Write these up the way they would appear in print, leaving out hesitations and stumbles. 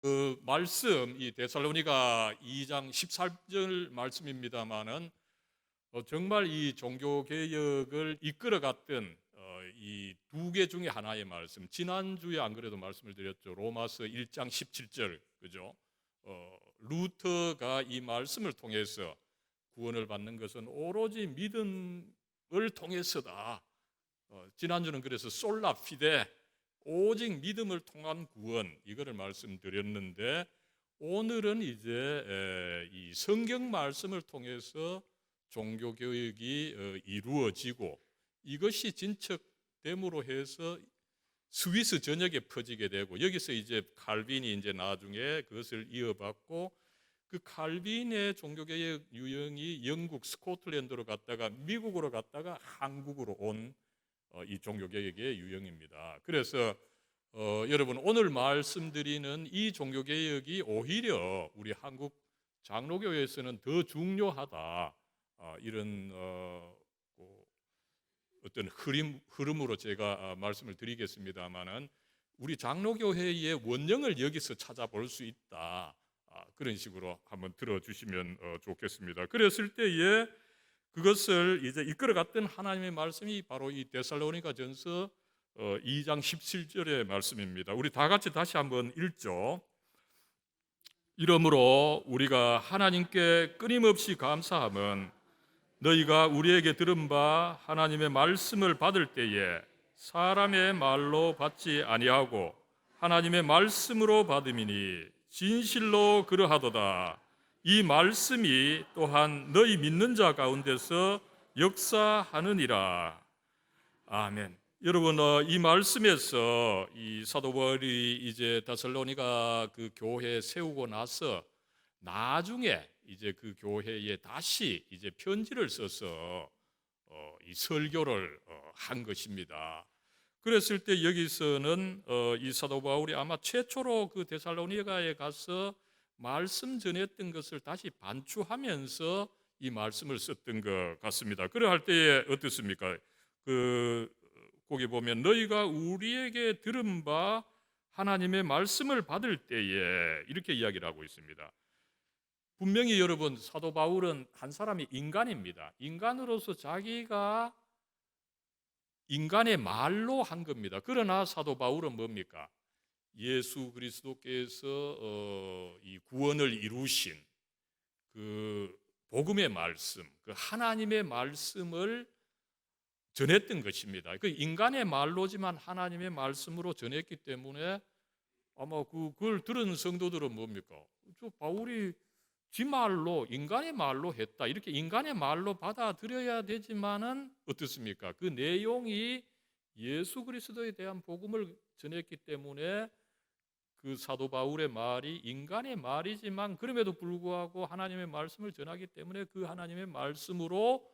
그 말씀 이 데살로니가 2장 13절 말씀입니다마는 정말 이 종교 개혁을 이끌어갔던 이 두 개 중에 하나의 말씀. 지난주에 안 그래도 말씀을 드렸죠. 로마서 1장 17절. 그죠? 루터가 이 말씀을 통해서 구원을 받는 것은 오로지 믿음을 통해서다. 지난주는 그래서 솔라 피데, 오직 믿음을 통한 구원, 이거를 말씀드렸는데, 오늘은 이제 이 성경 말씀을 통해서 종교 교육이 이루어지고 이것이 진척됨으로 해서 스위스 전역에 퍼지게 되고, 여기서 이제 칼빈이 이제 나중에 그것을 이어받고, 그 칼빈의 종교개혁 유형이 영국 스코틀랜드로 갔다가 미국으로 갔다가 한국으로 온 이 종교개혁의 유형입니다. 그래서 여러분, 오늘 말씀드리는 이 종교개혁이 오히려 우리 한국 장로교회에서는 더 중요하다, 이런 어떤 흐름으로 제가 말씀을 드리겠습니다마는, 우리 장로교회의 원령을 여기서 찾아볼 수 있다, 그런 식으로 한번 들어주시면 좋겠습니다. 그랬을 때에 그것을 이제 이끌어갔던 하나님의 말씀이 바로 이 데살로니가전서 2장 17절의 말씀입니다. 우리 다 같이 다시 한번 읽죠. 이러므로 우리가 하나님께 끊임없이 감사함은 너희가 우리에게 들은 바 하나님의 말씀을 받을 때에 사람의 말로 받지 아니하고 하나님의 말씀으로 받음이니 진실로 그러하도다. 이 말씀이 또한 너희 믿는 자 가운데서 역사하느니라. 아멘. 여러분, 이 말씀에서 이 사도 바울이 이제 데살로니가 그 교회 세우고 나서 나중에 이제 그 교회에 다시 이제 편지를 써서 이 설교를 한 것입니다. 그랬을 때 여기서는 이 사도 바울이 아마 최초로 그 데살로니가에 가서 말씀 전했던 것을 다시 반추하면서 이 말씀을 썼던 것 같습니다. 그러할 때에 어떻습니까? 거기 보면 너희가 우리에게 들은 바 하나님의 말씀을 받을 때에 이렇게 이야기를 하고 있습니다. 분명히 여러분, 사도 바울은 한 사람이 인간입니다. 인간으로서 자기가 인간의 말로 한 겁니다. 그러나 사도 바울은 뭡니까? 예수 그리스도께서 이 구원을 이루신 그 복음의 말씀, 그 하나님의 말씀을 전했던 것입니다. 그 인간의 말로지만 하나님의 말씀으로 전했기 때문에 아마 그걸 들은 성도들은 뭡니까? 저 바울이 지 말로, 인간의 말로 했다, 이렇게 인간의 말로 받아들여야 되지만은 어떻습니까? 그 내용이 예수 그리스도에 대한 복음을 전했기 때문에 그 사도 바울의 말이 인간의 말이지만 그럼에도 불구하고 하나님의 말씀을 전하기 때문에 그 하나님의 말씀으로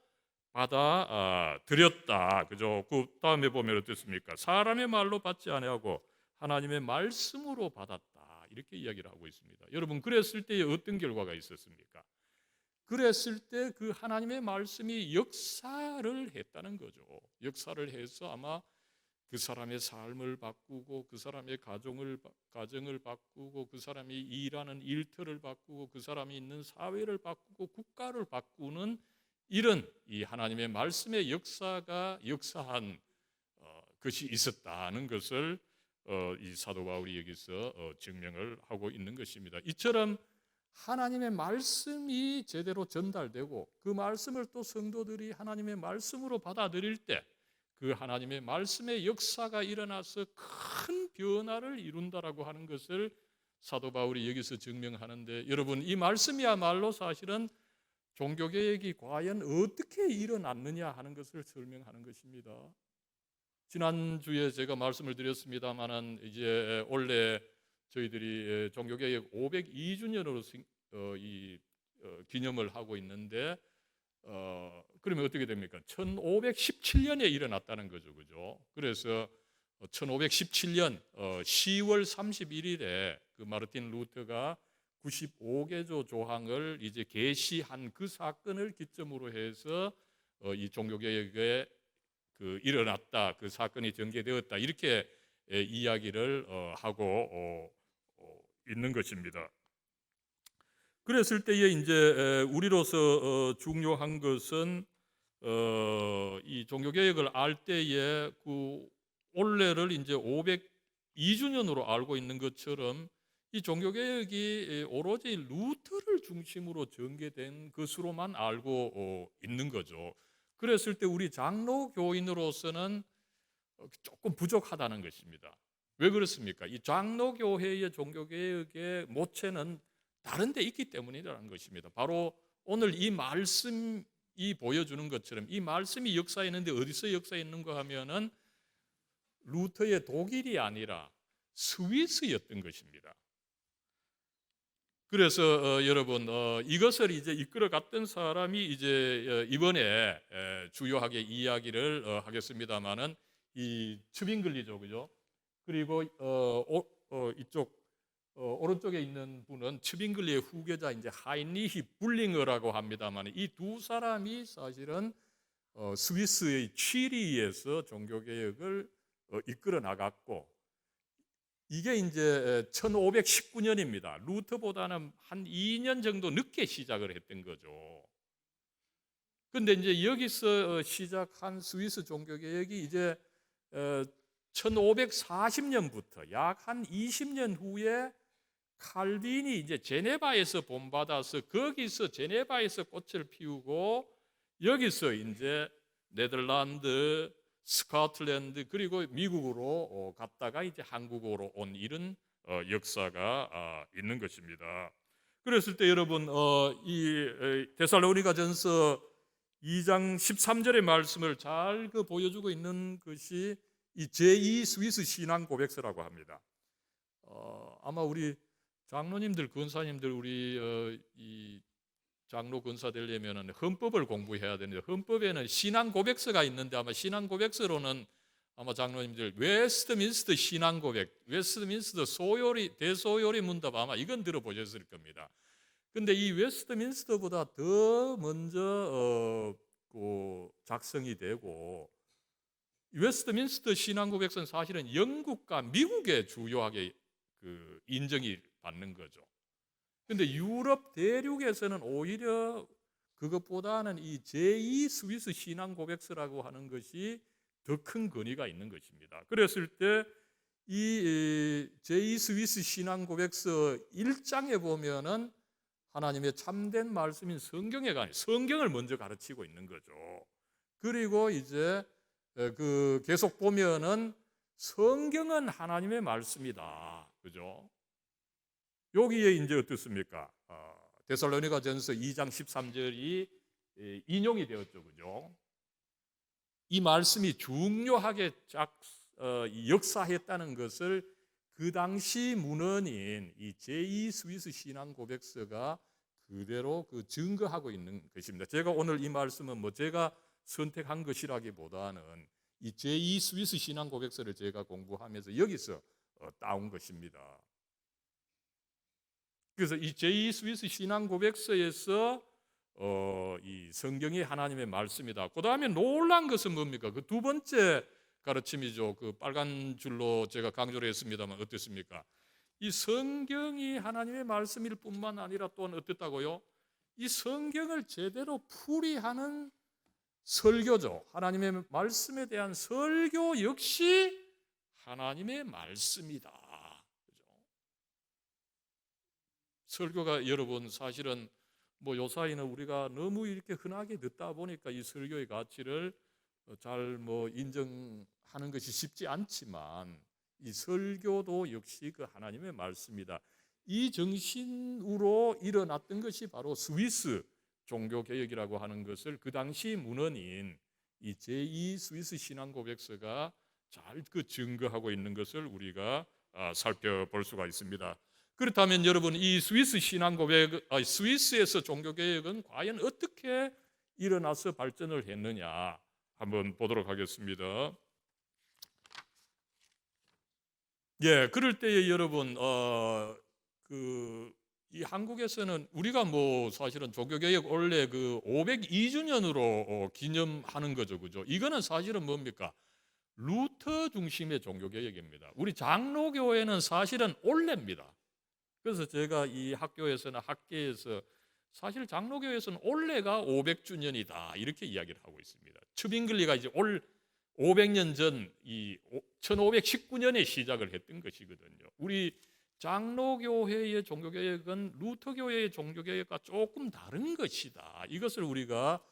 받아들였다. 그죠? 그 다음에 보면 어떻습니까? 사람의 말로 받지 아니하고 하나님의 말씀으로 받았다, 이렇게 이야기를 하고 있습니다. 여러분, 그랬을 때에 어떤 결과가 있었습니까? 그랬을 때 그 하나님의 말씀이 역사를 했다는 거죠. 역사를 해서 아마 그 사람의 삶을 바꾸고 그 사람의 가정을 바꾸고 그 사람이 일하는 일터를 바꾸고 그 사람이 있는 사회를 바꾸고 국가를 바꾸는 이런 이 하나님의 말씀의 역사가 역사한 것이 있었다는 것을 이 사도 바울이 여기서 증명을 하고 있는 것입니다. 이처럼 하나님의 말씀이 제대로 전달되고 그 말씀을 또 성도들이 하나님의 말씀으로 받아들일 때 그 하나님의 말씀의 역사가 일어나서 큰 변화를 이룬다라고 하는 것을 사도 바울이 여기서 증명하는데, 여러분, 이 말씀이야말로 사실은 종교개혁이 과연 어떻게 일어났느냐 하는 것을 설명하는 것입니다. 지난주에 제가 말씀을 드렸습니다마는 이제 올해 저희들이 종교개혁 502주년으로 기념을 하고 있는데, 그러면 어떻게 됩니까? 1517년에 일어났다는 거죠, 그죠? 그래서 1517년 10월 31일에 그 마르틴 루터가 95개조 조항을 이제 게시한 그 사건을 기점으로 해서 이 종교개혁에 일어났다, 그 사건이 전개되었다, 이렇게 이야기를 하고 있는 것입니다. 그랬을 때에 이제 우리로서 중요한 것은 이 종교개혁을 알 때에 그 올해를 이제 502주년으로 알고 있는 것처럼 이 종교개혁이 오로지 루터를 중심으로 전개된 것으로만 알고 있는 거죠. 그랬을 때 우리 장로 교인으로서는 조금 부족하다는 것입니다. 왜 그렇습니까? 이 장로교회의 종교개혁의 모체는 다른 데 있기 때문이라는 것입니다. 바로 오늘 이 말씀이 보여주는 것처럼 이 말씀이 역사했는데 어디서 역사했는가 하면은 루터의 독일이 아니라 스위스였던 것입니다. 그래서 여러분 이것을 이제 이끌어갔던 사람이 이제 이번에 주요하게 이야기를 하겠습니다만은 이 츠빙글리죠, 그죠? 그리고 이쪽 오른쪽에 있는 분은 츠빙글리의 후계자 이제 하인리히 불링어라고 합니다만 이 두 사람이 사실은 스위스의 취리히에서 종교개혁을 이끌어 나갔고 이게 이제 1519년입니다. 루터보다는 한 2년 정도 늦게 시작을 했던 거죠. 그런데 이제 여기서 시작한 스위스 종교개혁이 이제 1540년부터 약 한 20년 후에 칼빈이 이제 제네바에서 본받아서 거기서 제네바에서 꽃을 피우고 여기서 이제 네덜란드, 스코틀랜드 그리고 미국으로 갔다가 이제 한국으로 온 이런 역사가 있는 것입니다. 그랬을 때 여러분 이 데살로니가전서 2장 13절의 말씀을 잘 보여주고 있는 것이 이 제2 스위스 신앙 고백서라고 합니다. 아마 우리 장로님들, 권사님들 우리 이 장로 권사 되려면 헌법을 공부해야 되는데 헌법에는 신앙 고백서가 있는데 아마 신앙 고백서로는 아마 장로님들 웨스트민스터 신앙 고백, 웨스트민스터 소요리 대소요리 문답 아마 이건 들어보셨을 겁니다. 근데 이 웨스트민스터보다 더 먼저 작성이 되고 웨스트민스터 신앙 고백서는 사실은 영국과 미국에 주요하게 인정이 받는 거죠. 근데 유럽 대륙에서는 오히려 그것보다는 이 제2 스위스 신앙 고백서라고 하는 것이 더 큰 권위가 있는 것입니다. 그랬을 때 이 제2 스위스 신앙 고백서 1장에 보면은 하나님의 참된 말씀인 성경에 관해 성경을 먼저 가르치고 있는 거죠. 그리고 이제 계속 보면은 성경은 하나님의 말씀이다. 그죠? 여기에 이제 어떻습니까? 데살로니가전서 2장 13절이 인용이 되었죠, 그죠? 이 말씀이 중요하게 역사했다는 것을 그 당시 문헌인 이 제2 스위스 신앙 고백서가 그대로 증거하고 있는 것입니다. 제가 오늘 이 말씀은 제가 선택한 것이라기보다는 이 제2 스위스 신앙 고백서를 제가 공부하면서 여기서 따온 것입니다. 그래서 이 제2 스위스 신앙 고백서에서 이 성경이 하나님의 말씀이다. 그 다음에 놀란 것은 뭡니까? 그 두 번째 가르침이죠. 그 빨간 줄로 제가 강조를 했습니다만 어떻습니까? 이 성경이 하나님의 말씀일 뿐만 아니라 또한 어땠다고요? 이 성경을 제대로 풀이하는 설교죠. 하나님의 말씀에 대한 설교 역시 하나님의 말씀이다. 그죠? 설교가 여러분 사실은 요사이는 우리가 너무 이렇게 흔하게 듣다 보니까 이 설교의 가치를 잘 인정하는 것이 쉽지 않지만 이 설교도 역시 그 하나님의 말씀이다. 이 정신으로 일어났던 것이 바로 스위스 종교개혁이라고 하는 것을 그 당시 문헌인 이 제2 스위스 신앙 고백서가 잘 증거하고 있는 것을 우리가 살펴볼 수가 있습니다. 그렇다면 여러분 이 스위스 신앙 고백, 스위스에서 종교개혁은 과연 어떻게 일어나서 발전을 했느냐 한번 보도록 하겠습니다. 예, 그럴 때에 여러분 이 한국에서는 우리가 사실은 종교개혁 원래 502주년으로 기념하는 거죠, 그죠? 이거는 사실은 뭡니까? 루터 중심의 종교개혁입니다. 우리 장로교회는 사실은 올해입니다. 그래서 제가 이 학교에서나 학계에서 사실 장로교에서는 올해가 500주년이다 이렇게 이야기를 하고 있습니다. 츠빙글리가 이제 올 500년 전 이 1519년에 시작을 했던 것이거든요. 우리 장로교회의 종교개혁은 루터교회의 종교개혁과 조금 다른 것이다. 이것을 우리가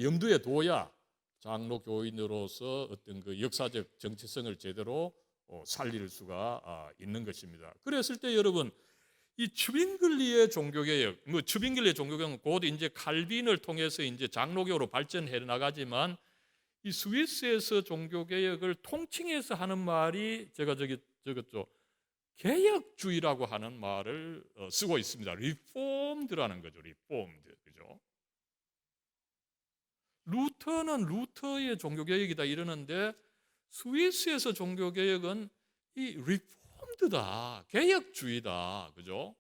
염두에 둬야 장로교인으로서 어떤 그 역사적 정체성을 제대로 살릴 수가 있는 것입니다. 그랬을 때 여러분 이 츠빙글리의 종교개혁, 뭐 츠빙글리의 종교개혁은 곧 이제 칼빈을 통해서 이제 장로교로 발전해 나가지만 이 스위스에서 종교개혁을 통칭해서 하는 말이 제가 적었죠. 개혁주의라고 하는 말을 쓰고 있습니다. 리폼드라는 거죠. 리폼드. 그죠? 루터는 루터의 종교개혁이다 이러는데 스위스에서 종교개혁은 이 리폼드다. 개혁주의다. 그죠?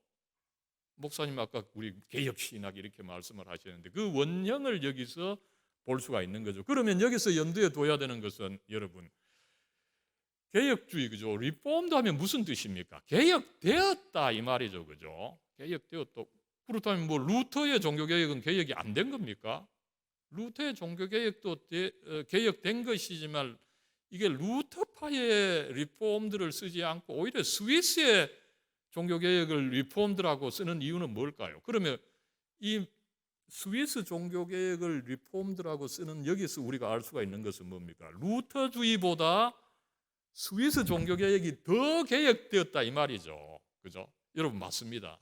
목사님 아까 우리 개혁신학 이렇게 말씀을 하셨는데 그 원형을 여기서 볼 수가 있는 거죠. 그러면 여기서 염두에 둬야 되는 것은 여러분 개혁주의 그죠? 리폼드 하면 무슨 뜻입니까? 개혁되었다 이 말이죠. 그죠? 개혁되었다. 그렇다면 뭐 루터의 종교개혁은 개혁이 안 된 겁니까? 루터의 종교개혁도 개혁된 것이지만 이게 루터파의 리폼드를 쓰지 않고 오히려 스위스의 종교개혁을 리폼드라고 쓰는 이유는 뭘까요? 그러면 이 스위스 종교개혁을 리폼드라고 쓰는 여기서 우리가 알 수가 있는 것은 뭡니까? 루터주의보다 스위스 종교개혁이 더 개혁되었다 이 말이죠. 그죠? 여러분 맞습니다.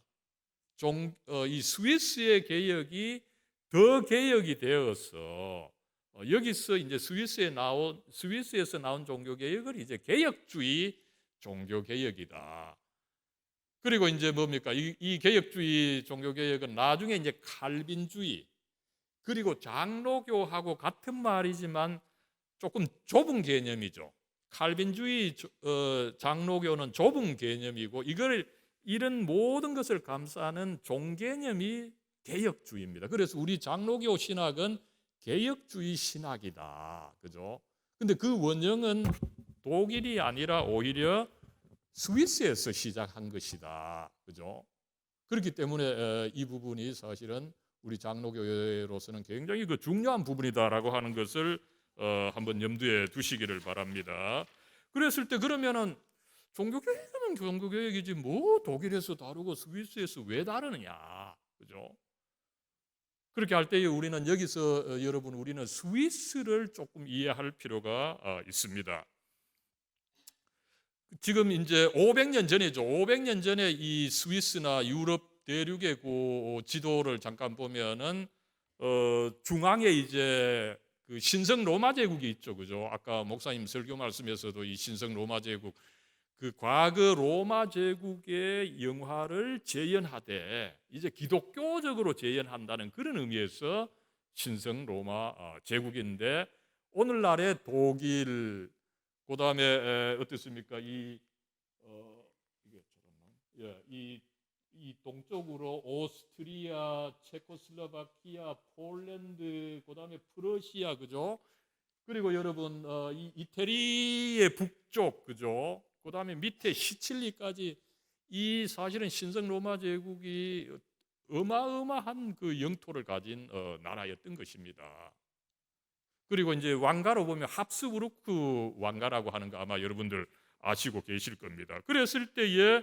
이 스위스의 개혁이 더 개혁이 되어서 여기서 이제 스위스에서 나온 종교개혁을 이제 개혁주의 종교개혁이다. 그리고 이제 뭡니까? 이 개혁주의 종교개혁은 나중에 이제 칼빈주의 그리고 장로교하고 같은 말이지만 조금 좁은 개념이죠. 칼빈주의 장로교는 좁은 개념이고 이런 모든 것을 감싸는 종개념이 개혁주의입니다. 그래서 우리 장로교 신학은 개혁주의 신학이다. 그죠? 근데 그 원형은 독일이 아니라 오히려 스위스에서 시작한 것이다. 그죠? 그렇기 때문에 이 부분이 사실은 우리 장로교회로서는 굉장히 그 중요한 부분이다라고 하는 것을 한번 염두에 두시기를 바랍니다. 그랬을 때 그러면은 종교개혁은 종교개혁이지 뭐 독일에서 다르고 스위스에서 왜 다르느냐. 그죠? 그렇게 할 때에 우리는 여기서 여러분 우리는 스위스를 조금 이해할 필요가 있습니다. 지금 이제 500년 전이죠. 500년 전에 이 스위스나 유럽 대륙의 그 지도를 잠깐 보면은 중앙에 이제 그 신성 로마 제국이 있죠, 그죠? 아까 목사님 설교 말씀에서도 이 신성 로마 제국 그 과거 로마 제국의 영화를 재현하되 이제 기독교적으로 재현한다는 그런 의미에서 신성 로마 제국인데 오늘날의 독일 그다음에 어떻습니까? 이게 이 동쪽으로 오스트리아, 체코슬로바키아, 폴란드, 그다음에 프러시아, 그죠? 그리고 여러분 이 이태리의 북쪽, 그죠? 그다음에 밑에 시칠리까지 이 사실은 신성 로마 제국이 어마어마한 그 영토를 가진 나라였던 것입니다. 그리고 이제 왕가로 보면 합스부르크 왕가라고 하는 거 아마 여러분들 아시고 계실 겁니다. 그랬을 때에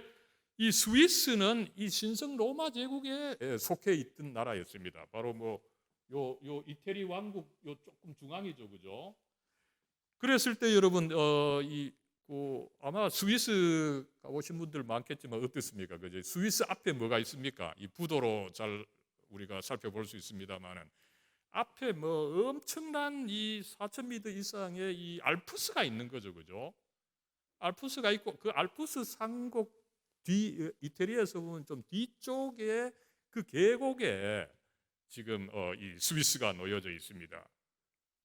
이 스위스는 이 신성 로마 제국에 속해 있던 나라였습니다. 바로 뭐 요 이태리 왕국 요 조금 중앙이죠, 그죠? 그랬을 때 여러분 아마 스위스 가보신 분들 많겠지만 어떻습니까? 그죠? 스위스 앞에 뭐가 있습니까? 이 부도로 잘 우리가 살펴볼 수 있습니다만은. 앞에 뭐 엄청난 이 4,000m 이상의 이 알프스가 있는 거죠, 그죠? 알프스가 있고 그 알프스 산곡 이태리에서 보면 좀 뒤쪽에 그 계곡에 지금 이 스위스가 놓여져 있습니다.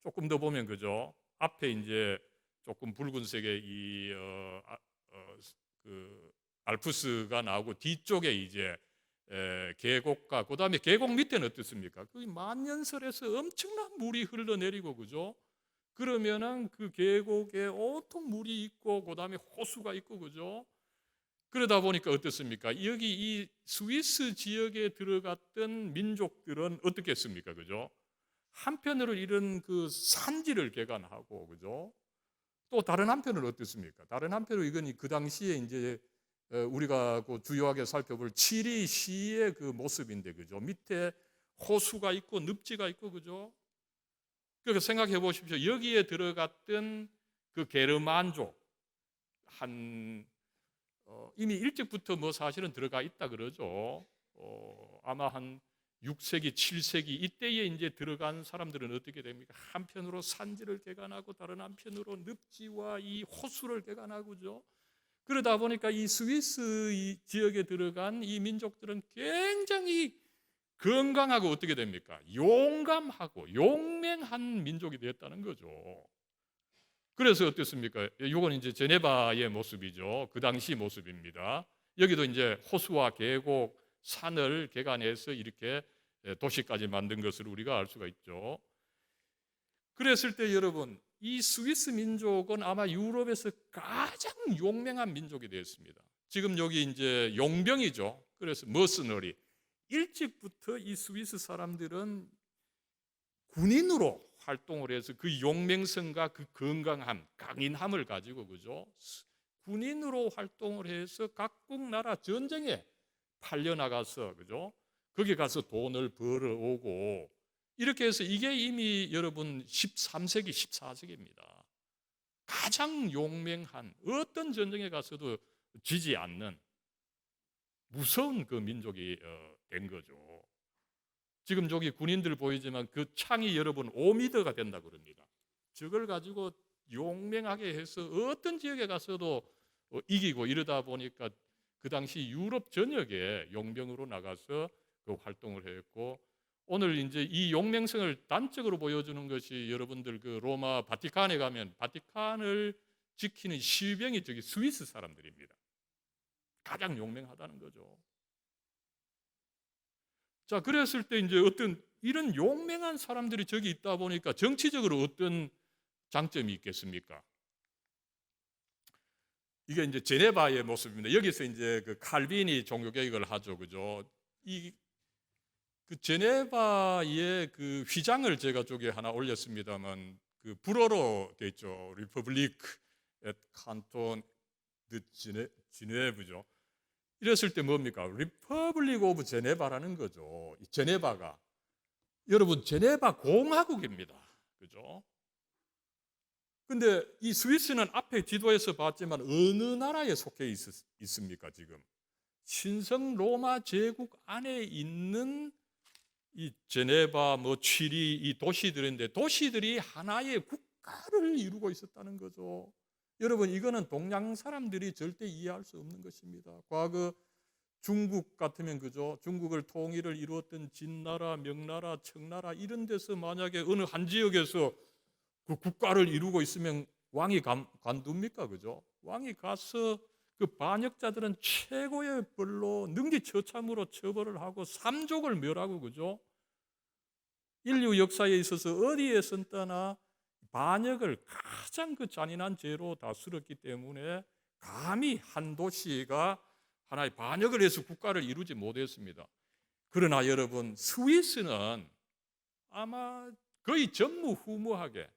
조금 더 보면 그죠? 앞에 이제 조금 붉은색의 그 알프스가 나오고 뒤쪽에 이제 계곡과 그다음에 계곡 밑에는 어떻습니까? 그 만년설에서 엄청난 물이 흘러내리고 그죠? 그러면은 그 계곡에 온통 물이 있고 그다음에 호수가 있고 그죠? 그러다 보니까 어떻습니까? 여기 이 스위스 지역에 들어갔던 민족들은 어떻겠습니까? 그죠? 한편으로 이런 그 산지를 개간하고, 그죠? 또 다른 한편으로 어떻습니까? 다른 한편으로 이건 그 당시에 이제 우리가 그 주요하게 살펴볼 치리 시의 그 모습인데, 그죠? 밑에 호수가 있고 늪지가 있고, 그죠? 그러니까 생각해 보십시오. 여기에 들어갔던 그 게르만족 한 이미 일찍부터 뭐 사실은 들어가 있다 그러죠. 아마 한 6세기, 7세기 이때에 이제 들어간 사람들은 어떻게 됩니까? 한편으로 산지를 개간하고 다른 한편으로 늪지와 이 호수를 개간하고죠. 그러다 보니까 이 스위스 이 지역에 들어간 이 민족들은 굉장히 건강하고 어떻게 됩니까? 용감하고 용맹한 민족이 되었다는 거죠. 그래서 어땠습니까? 이건 이제 제네바의 모습이죠. 그 당시 모습입니다. 여기도 이제 호수와 계곡, 산을 개간해서 이렇게 도시까지 만든 것을 우리가 알 수가 있죠. 그랬을 때 여러분, 이 스위스 민족은 아마 유럽에서 가장 용맹한 민족이 되었습니다. 지금 여기 이제 용병이죠. 그래서 머스너리. 일찍부터 이 스위스 사람들은 군인으로 활동을 해서 그 용맹성과 그 건강함, 강인함을 가지고 그죠? 군인으로 활동을 해서 각국 나라 전쟁에 팔려나가서 그죠? 거기 가서 돈을 벌어오고 이렇게 해서 이게 이미 여러분 13세기, 14세기입니다. 가장 용맹한 어떤 전쟁에 가서도 지지 않는 무서운 그 민족이 된 거죠. 지금 저기 군인들 보이지만 그 창이 여러분 5m가 된다고 그럽니다. 저걸 가지고 용맹하게 해서 어떤 지역에 가서도 이기고 이러다 보니까 그 당시 유럽 전역에 용병으로 나가서 그 활동을 했고 오늘 이제 이 용맹성을 단적으로 보여주는 것이 여러분들 그 로마 바티칸에 가면 바티칸을 지키는 시병이 저기 스위스 사람들입니다. 가장 용맹하다는 거죠. 자, 그랬을 때 이제 어떤 이런 용맹한 사람들이 저기 있다 보니까 정치적으로 어떤 장점이 있겠습니까? 이게 이제 제네바의 모습입니다. 여기서 이제 그 칼빈이 종교개혁을 하죠, 그죠? 그 제네바의 그 휘장을 제가 쪽에 하나 올렸습니다만 그 불어로 돼 있죠. 리퍼블릭 앳 칸톤 드 지네브죠. 이랬을 때 뭡니까? 리퍼블릭 오브 제네바라는 거죠. 이 제네바가 여러분 제네바 공화국입니다. 그죠? 근데 이 스위스는 앞에 지도에서 봤지만 어느 나라에 속해 있습니까, 지금? 신성 로마 제국 안에 있는 이 제네바, 뭐 취리 이 도시들인데 도시들이 하나의 국가를 이루고 있었다는 거죠. 여러분 이거는 동양 사람들이 절대 이해할 수 없는 것입니다. 과거 중국 같으면 그죠? 중국을 통일을 이루었던 진나라, 명나라, 청나라 이런 데서 만약에 어느 한 지역에서 그 국가를 이루고 있으면 왕이 관둡니까? 그죠? 왕이 가서 그 반역자들은 최고의 벌로 능지처참으로 처벌을 하고 삼족을 멸하고 그죠? 인류 역사에 있어서 어디에 선떠나 반역을 가장 그 잔인한 죄로 다스렸기 때문에 감히 한 도시가 하나의 반역을 해서 국가를 이루지 못했습니다. 그러나 여러분 스위스는 아마 거의 전무후무하게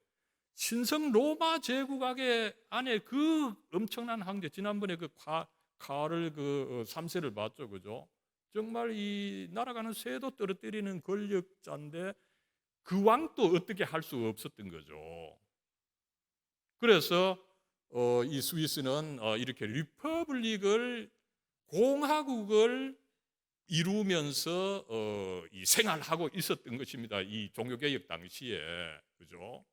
신성 로마 제국 안에 그 엄청난 황제 지난번에 그 카를 그 3세를 봤죠, 그죠? 정말 이 날아가는 새도 떨어뜨리는 권력자인데 그 왕도 어떻게 할 수 없었던 거죠. 그래서 이 스위스는 이렇게 리퍼블릭을 공화국을 이루면서 이 생활하고 있었던 것입니다. 이 종교개혁 당시에 그죠?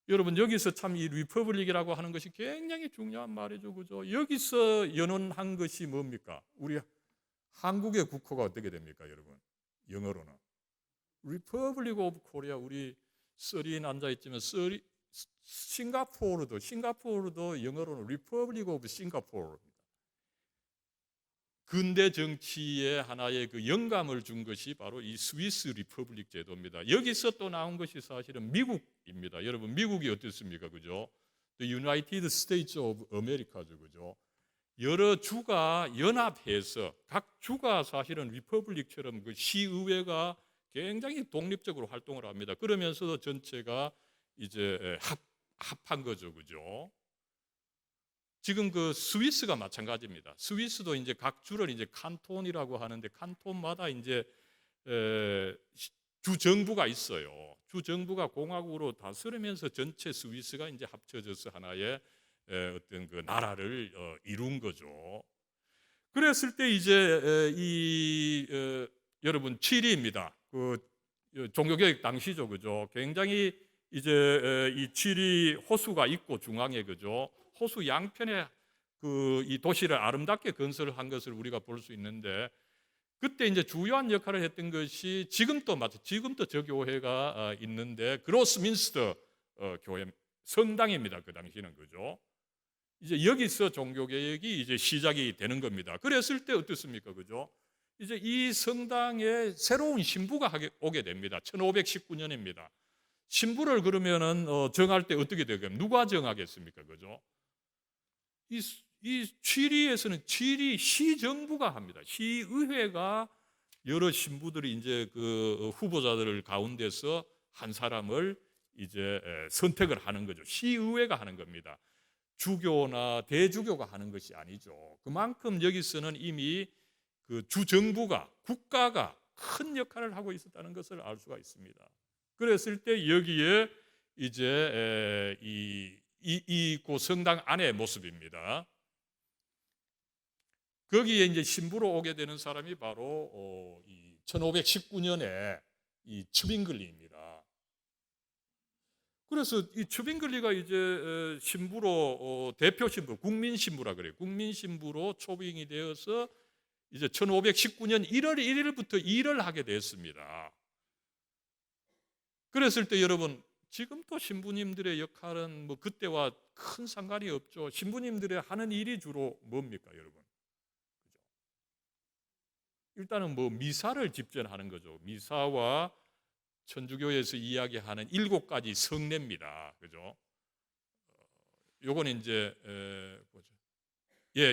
여러분 여기서 참 이 리퍼블릭이라고 하는 것이 굉장히 중요한 말이죠, 그죠? 여기서 연원한 것이 뭡니까? 우리 한국의 국호가 어떻게 됩니까, 여러분? 영어로는 Republic of Korea. 우리 썰이 앉아 있지만 싱가포르도 영어로는 Republic of Singapore입니다. 근대 정치의 하나의 그 영감을 준 것이 바로 이 스위스 리퍼블릭 제도입니다. 여기서 또 나온 것이 사실은 미국입니다. 여러분 미국이 어떻습니까, 그죠? The United States of America죠, 그죠? 여러 주가 연합해서 각 주가 사실은 리퍼블릭처럼 그 시의회가 굉장히 독립적으로 활동을 합니다. 그러면서도 전체가 이제 합한 거죠, 그죠? 지금 그 스위스가 마찬가지입니다. 스위스도 이제 각 주를 이제 칸톤이라고 하는데 칸톤마다 이제 주 정부가 있어요. 주 정부가 공화국으로 다스리면서 전체 스위스가 이제 합쳐져서 하나의 어떤 그 나라를 이룬 거죠. 그랬을 때 이제 여러분 치리입니다. 그 종교개혁 당시죠, 그죠? 굉장히 이제 이 치리 호수가 있고 중앙에 그죠? 호수 양편에 그 이 도시를 아름답게 건설한 것을 우리가 볼 수 있는데 그때 이제 주요한 역할을 했던 것이 지금도 저 교회가 있는데 그로스민스터 교회 성당입니다. 그 당시는 그죠? 이제 여기서 종교개혁이 이제 시작이 되는 겁니다. 그랬을 때 어떻습니까? 그죠? 이제 이 성당에 새로운 신부가 오게 됩니다. 1519년입니다. 신부를 그러면은 정할 때 어떻게 되겠습니까? 누가 정하겠습니까? 그죠? 이 취리에서는 취리 시정부가 합니다. 시의회가 여러 신부들이 이제 그 후보자들 가운데서 한 사람을 이제 선택을 하는 거죠. 시의회가 하는 겁니다. 주교나 대주교가 하는 것이 아니죠. 그만큼 여기서는 이미 그 주정부가 국가가 큰 역할을 하고 있었다는 것을 알 수가 있습니다. 그랬을 때 여기에 이제 이 성당 안의 모습입니다. 거기에 이제 신부로 오게 되는 사람이 바로 1519년에 이 츠빙글리입니다. 그래서 이 츠빙글리가 이제 신부로 대표 신부, 국민 신부라 그래요. 국민 신부로 초빙이 되어서 이제 1519년 1월 1일부터 일을 하게 됐습니다. 그랬을 때 여러분 지금도 신부님들의 역할은 뭐 그때와 큰 상관이 없죠. 신부님들의 하는 일이 주로 뭡니까, 여러분? 그죠? 일단은 뭐 미사를 집전하는 거죠. 미사와 천주교에서 이야기하는 7가지 성례입니다. 그죠? 요거는 이제 뭐죠?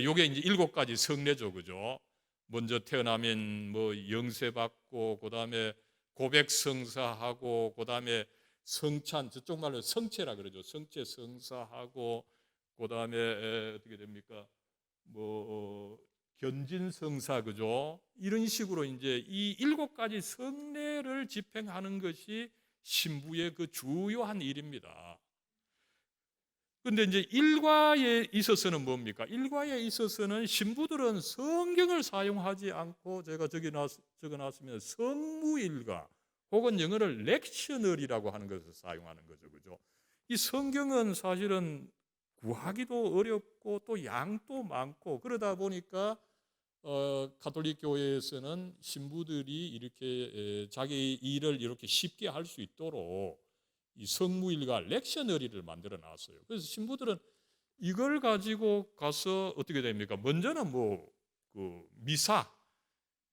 요게 이제 7가지 성례죠. 그죠? 먼저 태어나면 뭐 영세 받고 그다음에 고백 성사하고 그다음에 성찬, 저쪽 말로 성체라 그러죠. 성체 성사하고 그다음에 어떻게 됩니까? 뭐 견진 성사, 그죠? 이런 식으로 이제 이 7가지 성례를 집행하는 것이 신부의 그 주요한 일입니다. 그런데 이제 일과에 있어서는 뭡니까? 일과에 있어서는 신부들은 성경을 사용하지 않고 제가 적어놨으면 성무일과 혹은 영어를 렉셔널이라고 하는 것을 사용하는 거죠, 그죠? 이 성경은 사실은 구하기도 어렵고 또 양도 많고 그러다 보니까 가톨릭 교회에서는 신부들이 이렇게 자기 일을 이렇게 쉽게 할 수 있도록 이 성무일과 렉셔너리를 만들어 놨어요. 그래서 신부들은 이걸 가지고 가서 어떻게 됩니까? 먼저는 그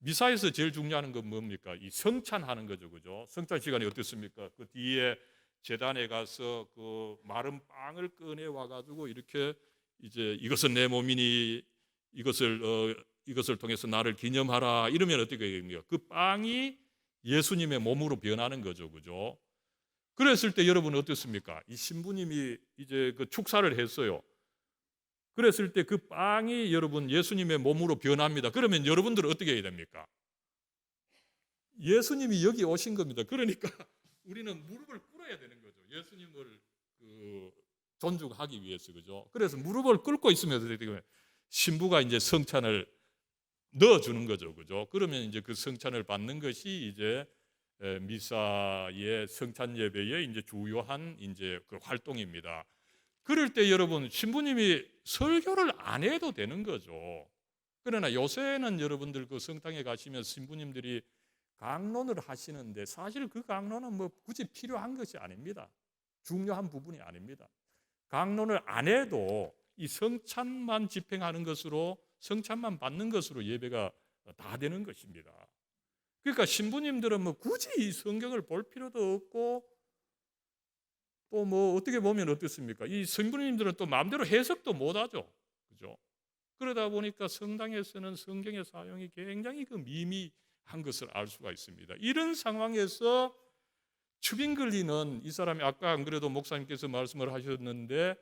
미사에서 제일 중요한 건 뭡니까? 이 성찬하는 거죠, 그죠? 성찬 시간이 어떻습니까? 그 뒤에 제단에 가서 그 마른 빵을 꺼내 와 가지고 이렇게 이제 이것은 내 몸이니 이것을 통해서 나를 기념하라 이러면 어떻게 됩니까? 그 빵이 예수님의 몸으로 변하는 거죠, 그죠? 그랬을 때 여러분 어떻습니까? 이 신부님이 이제 그 축사를 했어요. 그랬을 때 그 빵이 여러분 예수님의 몸으로 변합니다. 그러면 여러분들은 어떻게 해야 됩니까? 예수님이 여기 오신 겁니다. 그러니까 우리는 무릎을 꿇어야 되는 거죠. 예수님을 존중하기 위해서, 그죠? 그래서 무릎을 꿇고 있으면 신부가 이제 성찬을 넣어주는 거죠, 그죠? 그러면 이제 그 성찬을 받는 것이 이제 미사의 성찬 예배의 이제 주요한 이제 그 활동입니다. 그럴 때 여러분 신부님이 설교를 안 해도 되는 거죠. 그러나 요새는 여러분들 그 성당에 가시면 신부님들이 강론을 하시는데 사실 그 강론은 뭐 굳이 필요한 것이 아닙니다. 중요한 부분이 아닙니다. 강론을 안 해도 이 성찬만 집행하는 것으로 성찬만 받는 것으로 예배가 다 되는 것입니다. 그러니까 신부님들은 뭐 굳이 이 성경을 볼 필요도 없고 또 뭐 어떻게 보면 어떻습니까? 이 신부님들은 또 마음대로 해석도 못하죠, 그죠? 그러다 보니까 성당에서는 성경의 사용이 굉장히 미미한 것을 알 수가 있습니다. 이런 상황에서 츄빙글리는, 이 사람이 아까 안 그래도 목사님께서 말씀을 하셨는데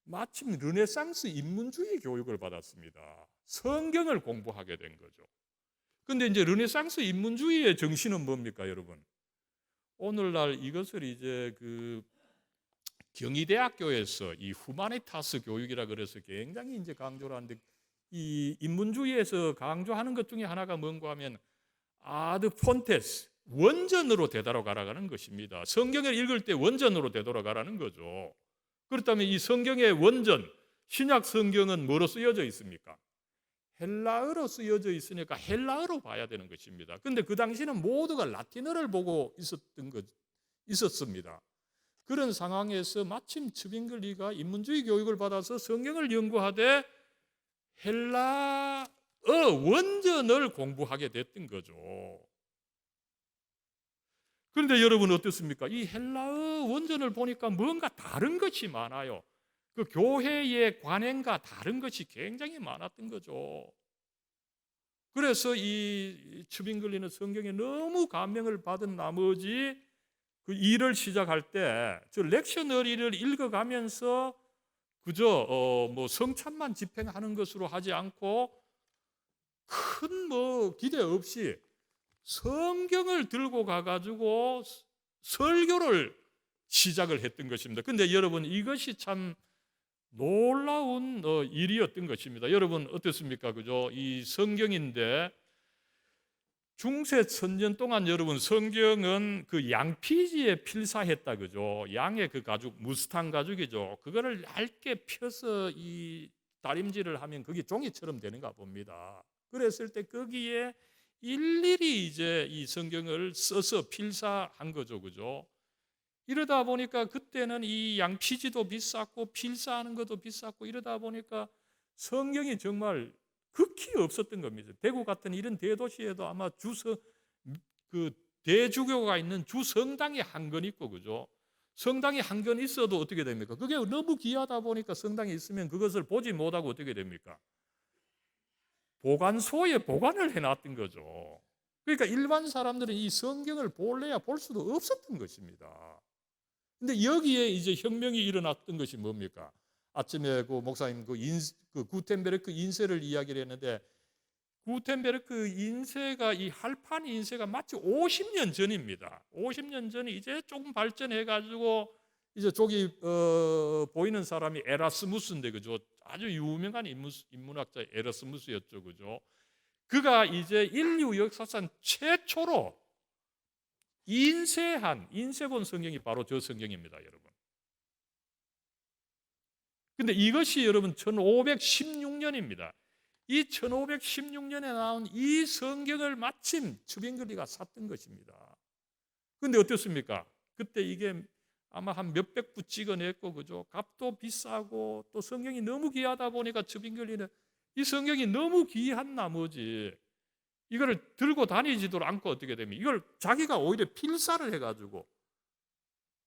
마침 르네상스 인문주의 교육을 받았습니다. 성경을 공부하게 된 거죠. 그런데 이제 르네상스 인문주의의 정신은 뭡니까, 여러분? 오늘날 이것을 이제 경희대학교에서 이 후마니타스 교육이라 그래서 굉장히 이제 강조를 하는데, 이 인문주의에서 강조하는 것 중에 하나가 뭔가 하면 아드 폰테스, 원전으로 되돌아가라는 것입니다. 성경을 읽을 때 원전으로 되돌아가라는 거죠. 그렇다면 이 성경의 원전, 신약 성경은 뭐로 쓰여져 있습니까? 헬라어로 쓰여져 있으니까 헬라어로 봐야 되는 것입니다. 그런데 그 당시는 모두가 라틴어를 보고 있었습니다. 그런 상황에서 마침 츄빙글리가 인문주의 교육을 받아서 성경을 연구하되 헬라어 원전을 공부하게 됐던 거죠. 그런데 여러분 어떻습니까? 이 헬라어 원전을 보니까 뭔가 다른 것이 많아요. 그 교회의 관행과 다른 것이 굉장히 많았던 거죠. 그래서 이 츄빙글리는 성경에 너무 감명을 받은 나머지 그 일을 시작할 때 저 렉셔너리를 읽어가면서 그저 성찬만 집행하는 것으로 하지 않고 큰 기대 없이 성경을 들고 가가지고 설교를 시작을 했던 것입니다. 그런데 여러분 이것이 참 놀라운 일이었던 것입니다. 여러분 어떻습니까? 그죠? 이 성경인데 중세 천년 동안 여러분 성경은 그 양피지에 필사했다, 그죠? 양의 그 가죽, 무스탕 가죽이죠. 그거를 얇게 펴서 이 다림질을 하면 그게 종이처럼 되는가 봅니다. 그랬을 때 거기에 일일이 이제 이 성경을 써서 필사한 거죠, 그죠? 이러다 보니까 그때는 이 양피지도 비쌌고 필사하는 것도 비쌌고 이러다 보니까 성경이 정말 극히 없었던 겁니다. 대구 같은 이런 대도시에도 아마 대주교가 있는 주성당이 한 건 있고, 그죠? 성당이 한 건 있어도 어떻게 됩니까? 그게 너무 귀하다 보니까 성당에 있으면 그것을 보지 못하고 어떻게 됩니까? 보관소에 보관을 해놨던 거죠. 그러니까 일반 사람들은 이 성경을 볼래야 볼 수도 없었던 것입니다. 근데 여기에 이제 혁명이 일어났던 것이 뭡니까? 아침에 그 목사님 구텐베르크 인쇄를 이야기를 했는데, 구텐베르크 인쇄가 이 할판 인쇄가 마치 50년 전입니다. 50년 전에 이제 조금 발전해 가지고 이제 저기 보이는 사람이 에라스무스인데, 그죠? 아주 유명한 인문학자 에라스무스였죠, 그죠? 그가 이제 인류 역사상 최초로 인쇄본 성경이 바로 저 성경입니다, 여러분. 근데 이것이 여러분 1516년입니다. 이 1516년에 나온 이 성경을 마침 츄빙글리가 샀던 것입니다. 근데 어떻습니까? 그때 이게 아마 한 몇백 부 찍어냈고, 그죠? 값도 비싸고 또 성경이 너무 귀하다 보니까 츄빙글리는 이 성경이 너무 귀한 나머지 이거를 들고 다니지도 않고 어떻게 됩니까? 이걸 자기가 오히려 필사를 해가지고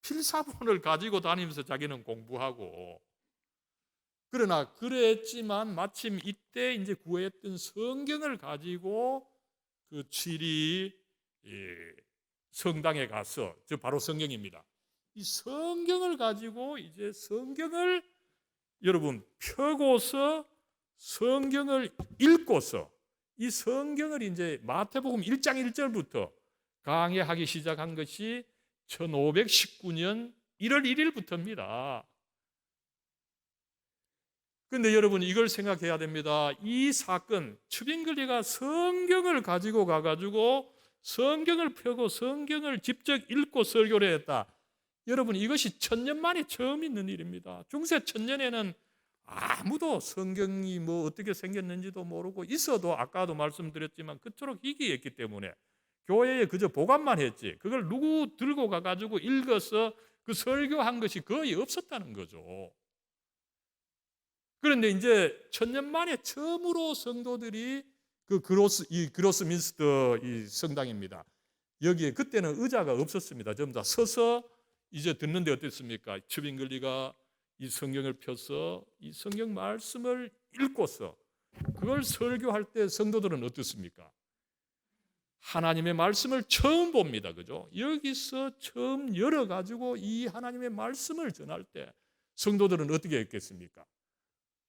필사본을 가지고 다니면서 자기는 공부하고, 그러나 그랬지만 마침 이때 이제 구했던 성경을 가지고 그 취리 성당에 가서, 저 바로 성경입니다. 이 성경을 가지고 이제 성경을 여러분 펴고서 성경을 읽고서 이 성경을 이제 마태복음 1장 1절부터 강해하기 시작한 것이 1519년 1월 1일부터입니다. 그런데 여러분 이걸 생각해야 됩니다. 이 사건, 츄빙글리가 성경을 가지고 가가지고 성경을 펴고 성경을 직접 읽고 설교를 했다. 여러분 이것이 1000년 만에 처음 있는 일입니다. 중세 1000년에는 아무도 성경이 어떻게 생겼는지도 모르고, 있어도 아까도 말씀드렸지만 그토록 희귀했기 때문에 교회에 그저 보관만 했지 그걸 누구 들고 가가지고 읽어서 그 설교한 것이 거의 없었다는 거죠. 그런데 이제 1000년 만에 처음으로 성도들이 이 그로스민스터 이 성당입니다. 여기에 그때는 의자가 없었습니다. 전부 다 서서 이제 듣는데 어땠습니까? 츄빙글리가 이 성경을 펴서 이 성경 말씀을 읽고서 그걸 설교할 때 성도들은 어떻습니까? 하나님의 말씀을 처음 봅니다. 그죠? 여기서 처음 열어가지고 이 하나님의 말씀을 전할 때 성도들은 어떻게 했겠습니까?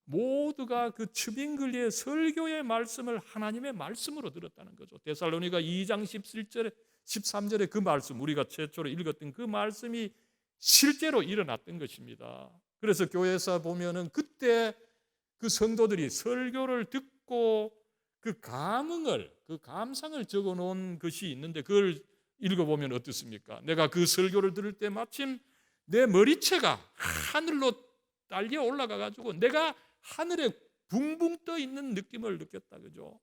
모두가 그 츠빙글리의 설교의 말씀을 하나님의 말씀으로 들었다는 거죠. 데살로니가 2장 17절에 13절에 그 말씀, 우리가 최초로 읽었던 그 말씀이 실제로 일어났던 것입니다. 그래서 교회에서 보면은 그때 그 성도들이 설교를 듣고 그 감흥을, 그 감상을 적어 놓은 것이 있는데 그걸 읽어보면 어떻습니까? 내가 그 설교를 들을 때 마침 내 머리채가 하늘로 딸려 올라가 가지고 내가 하늘에 붕붕 떠 있는 느낌을 느꼈다. 그죠?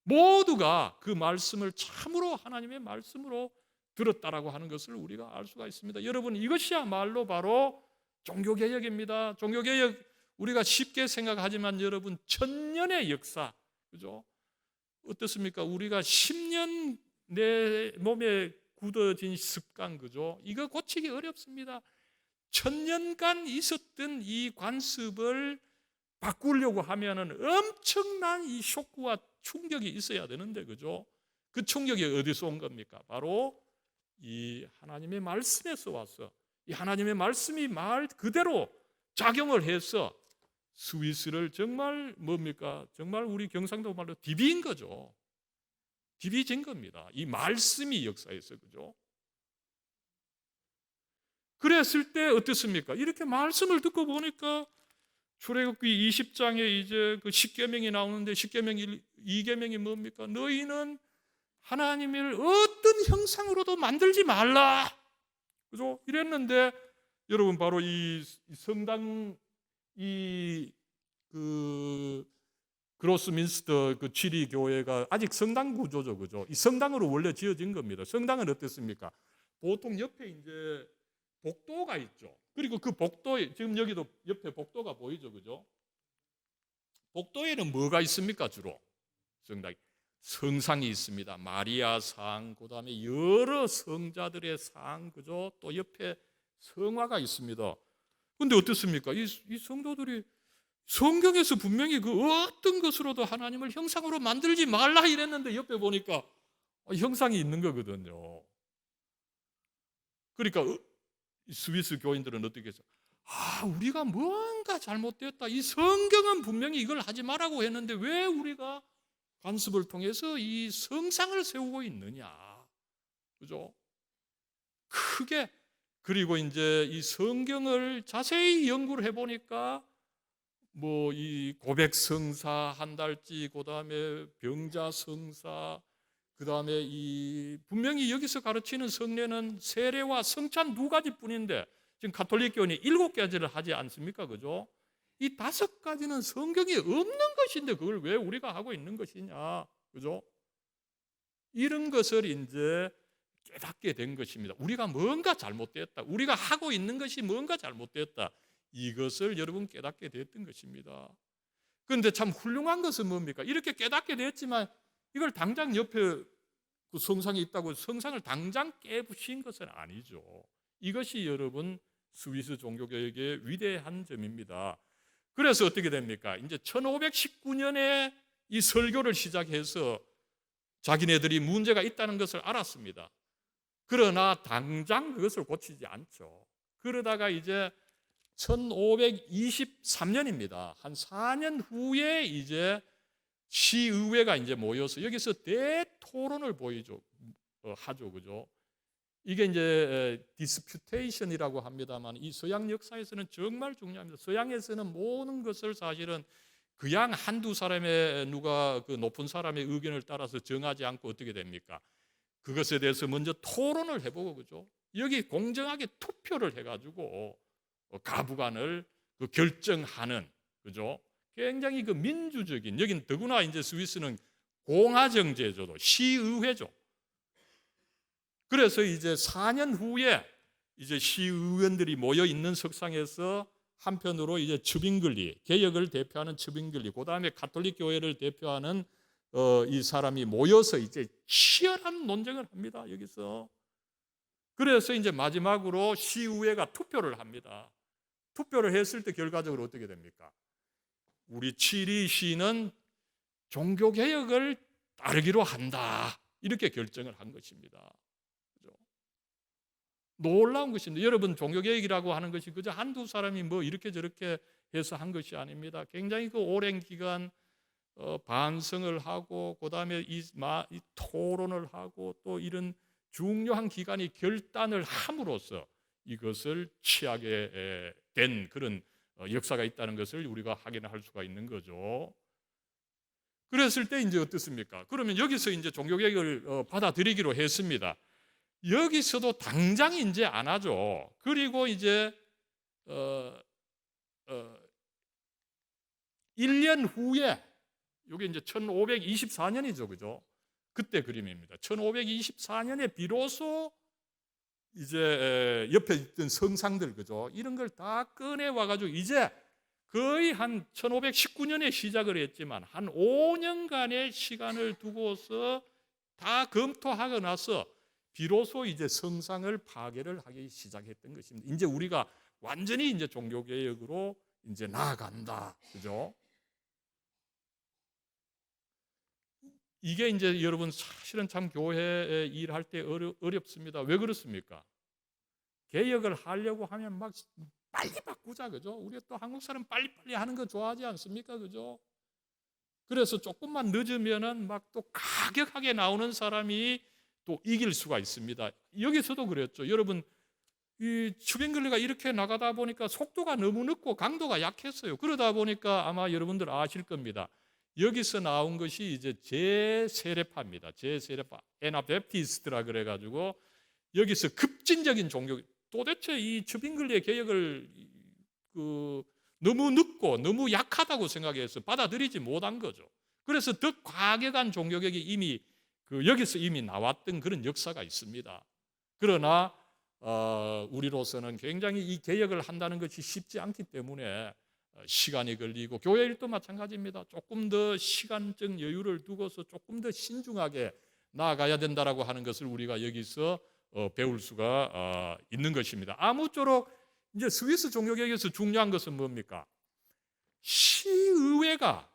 모두가 그 말씀을 참으로 하나님의 말씀으로 들었다라고 하는 것을 우리가 알 수가 있습니다. 여러분, 이것이야말로 바로 종교개혁입니다. 종교개혁 우리가 쉽게 생각하지만 여러분, 천년의 역사, 그죠? 어떻습니까? 우리가 10년 내 몸에 굳어진 습관, 그죠? 이거 고치기 어렵습니다. 1000년간 있었던 이 관습을 바꾸려고 하면은 엄청난 이 쇼크와 충격이 있어야 되는데, 그죠? 그 충격이 어디서 온 겁니까? 바로 이 하나님의 말씀에서 와서 이 하나님의 말씀이 말 그대로 작용을 해서 스위스를 정말 뭡니까? 정말 우리 경상도 말로 디비인 거죠. 디비진 겁니다. 이 말씀이 역사에서, 그죠? 그랬을 때 어떻습니까? 이렇게 말씀을 듣고 보니까 출애굽기 20장에 이제 그 10계명이 나오는데 10계명 2계명이 뭡니까? 너희는 하나님을 어떤 형상으로도 만들지 말라. 그죠? 이랬는데 여러분, 바로 이 성당 그 그로스민스터 그 지리 교회가 아직 성당 구조죠. 그죠? 이 성당으로 원래 지어진 겁니다. 성당은 어떻습니까? 보통 옆에 이제 복도가 있죠. 그리고 그 복도에 지금 여기도 옆에 복도가 보이죠. 그죠? 복도에는 뭐가 있습니까? 주로 성당이 성상이 있습니다. 마리아 상, 그다음에 여러 성자들의 상, 그죠? 또 옆에 성화가 있습니다. 근데 어떻습니까? 이 성도들이 성경에서 분명히 그 어떤 것으로도 하나님을 형상으로 만들지 말라 이랬는데 옆에 보니까 형상이 있는 거거든요. 그러니까 스위스 교인들은 어떻게 했어요? 우리가 뭔가 잘못됐다. 이 성경은 분명히 이걸 하지 말라고 했는데 왜 우리가 관습을 통해서 이 성상을 세우고 있느냐. 그죠? 크게. 그리고 이제 이 성경을 자세히 연구를 해보니까 뭐 이 고백성사 한 달치, 그 다음에 병자성사, 그 다음에 이 분명히 여기서 가르치는 성례는 세례와 성찬 두 가지뿐인데 지금 가톨릭 교회는 7가지를 하지 않습니까? 그죠? 이 5가지는 성경이 없는 것인데 그걸 왜 우리가 하고 있는 것이냐? 그죠? 이런 것을 이제 깨닫게 된 것입니다. 우리가 뭔가 잘못됐다. 우리가 하고 있는 것이 뭔가 잘못됐다. 이것을 여러분 깨닫게 됐던 것입니다. 그런데 참 훌륭한 것은 뭡니까? 이렇게 깨닫게 됐지만 이걸 당장 옆에 그 성상이 있다고 성상을 당장 깨부신 것은 아니죠. 이것이 여러분 스위스 종교개혁의 위대한 점입니다. 그래서 어떻게 됩니까? 이제 1519년에 이 설교를 시작해서 자기네들이 문제가 있다는 것을 알았습니다. 그러나 당장 그것을 고치지 않죠. 그러다가 이제 1523년입니다. 한 4년 후에 이제 시의회가 이제 모여서 여기서 대토론을 하죠. 그죠? 이게 이제 디스퓨테이션이라고 합니다만 이 서양 역사에서는 정말 중요합니다. 서양에서는 모든 것을 사실은 그냥 한두 사람의 누가 그 높은 사람의 의견을 따라서 정하지 않고 어떻게 됩니까? 그것에 대해서 먼저 토론을 해보고, 그죠? 여기 공정하게 투표를 해가지고 가부간을 그 결정하는, 그죠? 굉장히 그 민주적인, 여긴 더구나 이제 스위스는 공화정제죠, 시의회죠. 그래서 이제 4년 후에 이제 시의원들이 모여 있는 석상에서 한편으로 이제 츠빙글리, 개혁을 대표하는 츠빙글리, 그 다음에 가톨릭 교회를 대표하는 이 사람이 모여서 이제 치열한 논쟁을 합니다. 여기서. 그래서 이제 마지막으로 시의회가 투표를 합니다. 투표를 했을 때 결과적으로 어떻게 됩니까? 우리 7위 시는 종교개혁을 따르기로 한다. 이렇게 결정을 한 것입니다. 그죠? 놀라운 것입니다. 여러분, 종교개혁이라고 하는 것이 그저 한두 사람이 뭐 이렇게 저렇게 해서 한 것이 아닙니다. 굉장히 그 오랜 기간 반성을 하고, 그 다음에 이 토론을 하고, 또 이런 중요한 기간이 결단을 함으로써 이것을 취하게 된 그런 역사가 있다는 것을 우리가 확인할 수가 있는 거죠. 그랬을 때 이제 어떻습니까? 그러면 여기서 이제 종교개혁을 받아들이기로 했습니다. 여기서도 당장 이제 안 하죠. 그리고 이제 1년 후에, 이게 이제 1524년이죠, 그죠? 그때 그림입니다. 1524년에 비로소 이제 옆에 있던 성상들, 그죠? 이런 걸 다 꺼내 와가지고 이제 거의 한 1519년에 시작을 했지만 한 5년간의 시간을 두고서 다 검토하고 나서 비로소 이제 성상을 파괴를 하기 시작했던 것입니다. 이제 우리가 완전히 이제 종교개혁으로 이제 나아간다, 그죠? 이게 이제 여러분 사실은 참 교회에 일할 때 어렵습니다. 왜 그렇습니까? 개혁을 하려고 하면 막 빨리 바꾸자, 그죠? 우리 또 한국 사람 빨리빨리 하는 거 좋아하지 않습니까, 그죠? 그래서 조금만 늦으면은 막 또 가격하게 나오는 사람이 또 이길 수가 있습니다. 여기서도 그랬죠. 여러분, 이 추빙글리가 이렇게 나가다 보니까 속도가 너무 늦고 강도가 약했어요. 그러다 보니까 아마 여러분들 아실 겁니다. 여기서 나온 것이 이제 제세례파입니다. 제세례파, 애나베프티스트라 그래가지고 여기서 급진적인 종교, 도대체 이 추빙글리의 개혁을 너무 늦고 너무 약하다고 생각해서 받아들이지 못한 거죠. 그래서 더 과격한 종교개혁이 이미 여기서 이미 나왔던 그런 역사가 있습니다. 그러나 우리로서는 굉장히 이 개혁을 한다는 것이 쉽지 않기 때문에 시간이 걸리고, 교회 일도 마찬가지입니다. 조금 더 시간적 여유를 두고서 조금 더 신중하게 나아가야 된다라고 하는 것을 우리가 여기서 배울 수가 있는 것입니다. 아무쪼록 이제 스위스 종교개혁에서 중요한 것은 뭡니까? 시의회가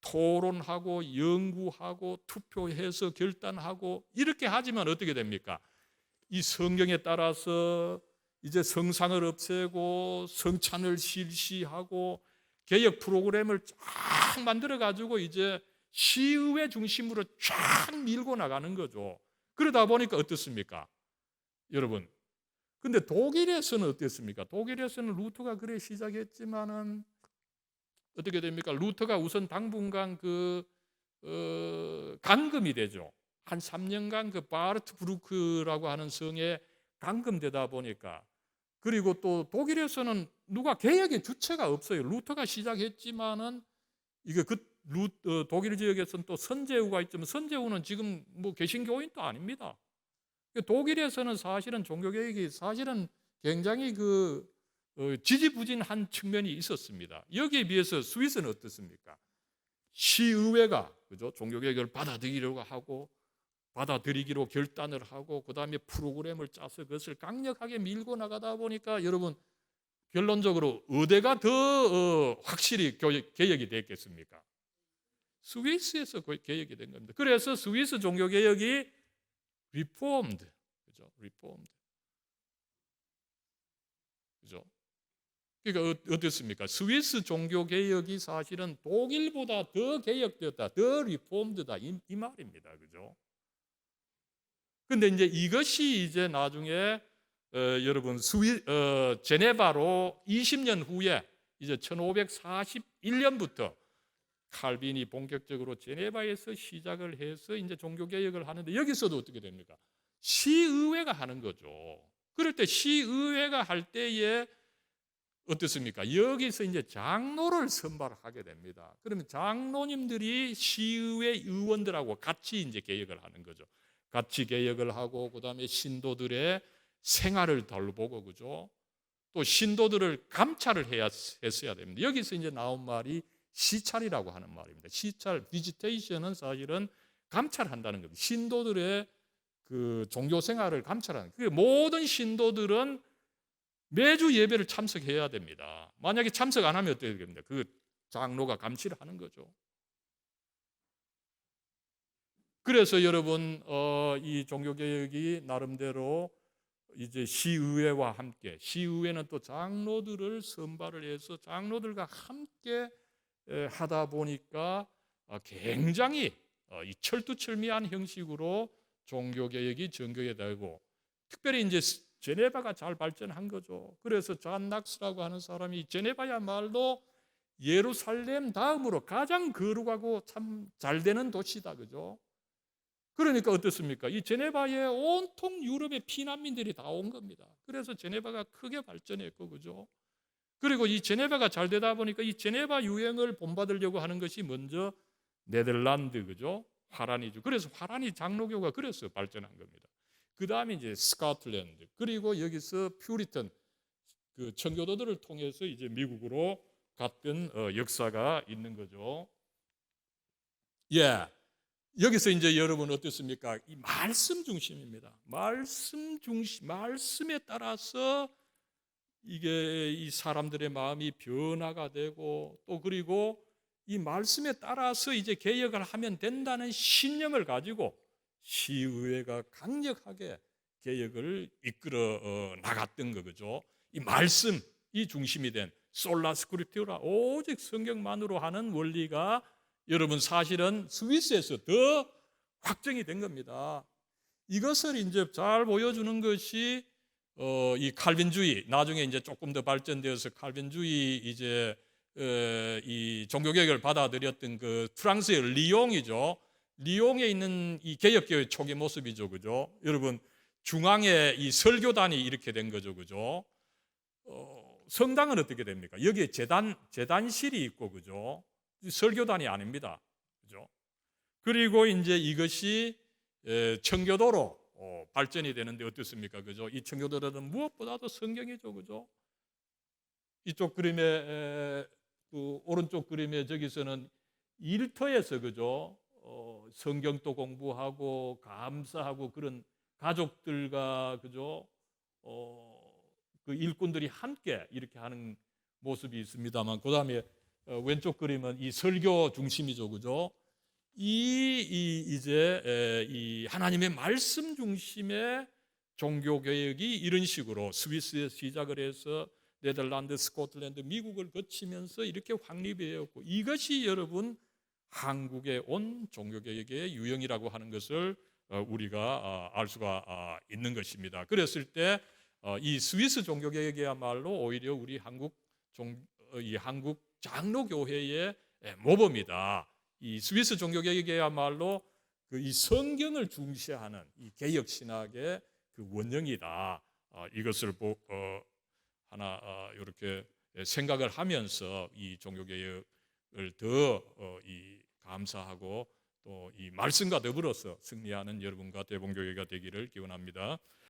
토론하고 연구하고 투표해서 결단하고 이렇게 하지만 어떻게 됩니까? 이 성경에 따라서 이제 성상을 없애고 성찬을 실시하고 개혁 프로그램을 쫙 만들어 가지고 이제 시의회 중심으로 쫙 밀고 나가는 거죠. 그러다 보니까 어떻습니까? 여러분, 근데 독일에서는 어땠습니까? 독일에서는 루터가 그래 시작했지만은 어떻게 됩니까? 루터가 우선 당분간 감금이 되죠. 한 3년간 그 바르트브루크라고 하는 성에 감금되다 보니까, 그리고 또 독일에서는 누가 개혁의 주체가 없어요. 루터가 시작했지만은 이게 독일 지역에서는 또 선제우가 있지만 선제우는 지금 뭐 개신교인도 아닙니다. 독일에서는 사실은 종교개혁이 사실은 굉장히 지지부진한 측면이 있었습니다. 여기에 비해서 스위스는 어떻습니까? 시의회가, 그죠? 종교개혁을 받아들이기로 결단을 하고 그 다음에 프로그램을 짜서 그것을 강력하게 밀고 나가다 보니까 여러분, 결론적으로 어디가 더 확실히 개혁이 됐겠습니까? 스위스에서 개혁이 된 겁니다. 그래서 스위스 종교개혁이 리폼드, 그죠? 리폼드, 그죠? 그러니까 어떻습니까? 스위스 종교개혁이 사실은 독일보다 더 개혁되었다, 더 리폼드다, 이 말입니다, 그죠? 근데 이제 이것이 이제 나중에 여러분 제네바로 20년 후에 이제 1541년부터 칼빈이 본격적으로 제네바에서 시작을 해서 이제 종교개혁을 하는데, 여기서도 어떻게 됩니까? 시의회가 하는 거죠. 그럴 때 시의회가 할 때에 어떻습니까? 여기서 이제 장로를 선발하게 됩니다. 그러면 장로님들이 시의회 의원들하고 같이 이제 개혁을 하는 거죠. 같이 개혁을 하고 그다음에 신도들의 생활을 돌보고, 그죠? 또 신도들을 감찰을 했어야 됩니다. 여기서 이제 나온 말이 시찰이라고 하는 말입니다. 시찰, 비지테이션은 사실은 감찰한다는 겁니다. 신도들의 종교 생활을 감찰하는. 모든 신도들은 매주 예배를 참석해야 됩니다. 만약에 참석 안 하면 어떻게 됩니까? 장로가 감시를 하는 거죠. 그래서 여러분 이 종교개혁이 나름대로 이제 시의회와 함께, 시의회는 또 장로들을 선발을 해서 장로들과 함께 하다 보니까 굉장히 이 철두철미한 형식으로 종교개혁이 전개가 되고, 특별히 이제 제네바가 잘 발전한 거죠. 그래서 존 낙스라고 하는 사람이 제네바야말로 예루살렘 다음으로 가장 거룩하고 참 잘 되는 도시다, 그죠? 그러니까 어떻습니까? 이 제네바에 온통 유럽의 피난민들이 다 온 겁니다. 그래서 제네바가 크게 발전했고, 그죠? 그리고 이 제네바가 잘 되다 보니까 이 제네바 유행을 본받으려고 하는 것이 먼저 네덜란드, 그죠? 화란이죠. 그래서 화란이 장로교가 그래서 발전한 겁니다. 그 다음에 이제 스코틀랜드, 그리고 여기서 퓨리턴 그 청교도들을 통해서 이제 미국으로 갔던 역사가 있는 거죠. 예. 여기서 이제 여러분 어떻습니까? 이 말씀 중심입니다. 말씀 중심, 말씀에 따라서 이게 이 사람들의 마음이 변화가 되고, 또 그리고 이 말씀에 따라서 이제 개혁을 하면 된다는 신념을 가지고 시의회가 강력하게 개혁을 이끌어 나갔던 거죠. 이 말씀, 이 중심이 된 솔라 스크립투라, 오직 성경만으로 하는 원리가 여러분 사실은 스위스에서 더 확정이 된 겁니다. 이것을 이제 잘 보여주는 것이 이 칼빈주의, 나중에 이제 조금 더 발전되어서 칼빈주의 이제 이 종교개혁을 받아들였던 그 프랑스의 리옹이죠. 리옹에 있는 이 개혁교회 초기 모습이죠, 그죠? 여러분 중앙에 이 설교단이 이렇게 된 거죠, 그죠? 성당은 어떻게 됩니까? 여기에 재단실이 있고, 그죠? 설교단이 아닙니다, 그죠? 그리고 이제 이것이 청교도로 발전이 되는데 어떻습니까, 그죠? 이 청교도는 무엇보다도 성경이죠, 그죠? 이쪽 그림에 그 오른쪽 그림에 저기서는 일터에서, 그죠? 성경도 공부하고 감사하고 그런 가족들과, 그죠? 그 일꾼들이 함께 이렇게 하는 모습이 있습니다만, 그 다음에 왼쪽 그림은 이 설교 중심이죠, 그죠? 이제 이 하나님의 말씀 중심의 종교 개혁이 이런 식으로 스위스에서 시작을 해서 네덜란드, 스코틀랜드, 미국을 거치면서 이렇게 확립되었고, 이것이 여러분 한국에 온 종교 개혁의 유형이라고 하는 것을 우리가 알 수가 있는 것입니다. 그랬을 때 이 스위스 종교 개혁이야말로 오히려 우리 한국 장로교회의 모범이다. 이 스위스 종교개혁이야말로 이 성경을 중시하는 이 개혁 신학의 그 원형이다. 이것을 하나 이렇게 생각을 하면서 이 종교개혁을 더 감사하고 또 이 말씀과 더불어서 승리하는 여러분과 대봉교회가 되기를 기원합니다.